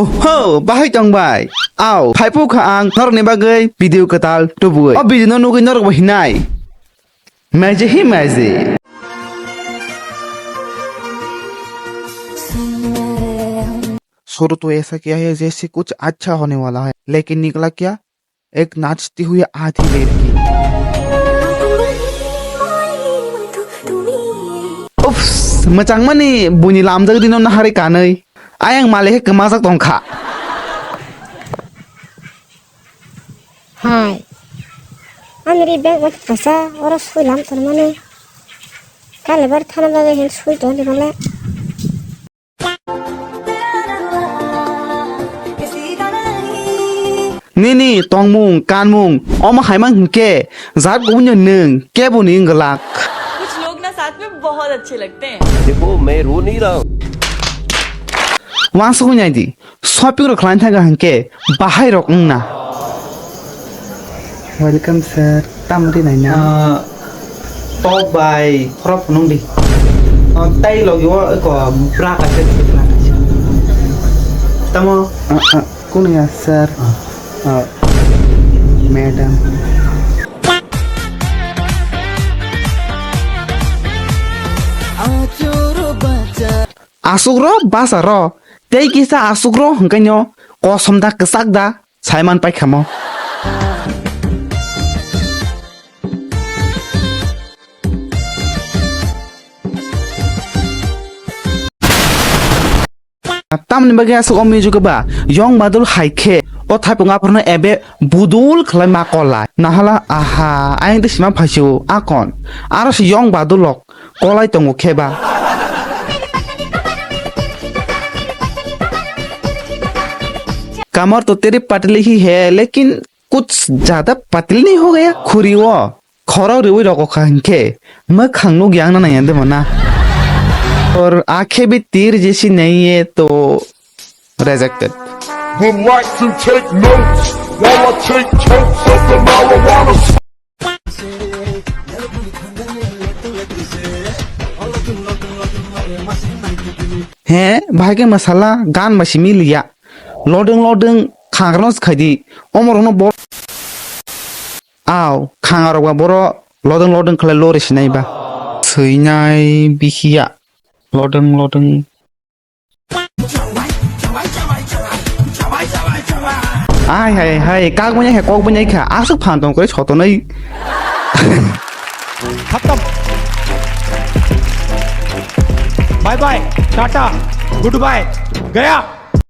Oh, bahai tongbai. Aw, thaipu kha ang norok ni bagai video katal tubui. Oh, video nugui norok bahinai. Maje hi maje. शुरू तो ऐसा किया है जैसे कुछ अच्छा होने वाला है, लेकिन निकला क्या? एक नाचती हुई आधी लड़की। उफ्स, मचांग मनी बुनी लामजग दिनो नहारे कानै। आयang माले है कमाजक तोंखा। Hai, anri bank wat pasa ora SWLAM termane. Kale bar thana bagai hen sui to ni male. Nini tong mung kan mung oma haimang hingke zat gunyo nung KEBONO इंगलाक। कुछ लोग ना साथ में बहुत अच्छे लगते हैं। देखो मैं रो नहीं रहा हूँ। वहाँ से कुछ दी शॉपिंग रो क्लाइंट है हंके बाहर रोकना ना। वेलकम सर, तमरी नहीं ना। टॉप बाय क्रॉप नोंडी। ताई लोग यो को ब्रा का सेट ब्रा का सेट। तमो कौन है सर? मैडम। आसुग्रो बासा रो तै किसा आसुग्रो हंकन्यो कसमदा कसakda साइमान पाइखामो। तामनि बागे आसु अमि जुगबा यंग बादल हाइखे ओ थाइपुंगा परनो एबे बुदुल खलाय माकला नाहाला आहा आइं दिसमा फासिउ आकन आरो यंग बादलक कलाय तंगो खेबा। कमर तो तेरी पतली ही है लेकिन कुछ ज्यादा पतली नहीं हो गया। खुरी वो खरो रिवी रखो खांके मैं खांगनो ज्ञान नहीं आते मना और आंखें भी तीर जैसी नहीं है तो rejected. Would like to take notes while I take totes of the marijuana. हैं भाई के मसाला गान मशीमी लिया लोडिंग लोडिंग खांगरनस खदी ओमरोनो बो आव खांगारवा बरो लोडिंग लोडिंग खले लोरिस नाइबा सैनाय बिखिया लोडिंग लोडिंग आय हाय हाय काग बन्या है कॉक बन्या खा आसु फांतों करे छतो नै खत्म। Bye bye tata good bye गया।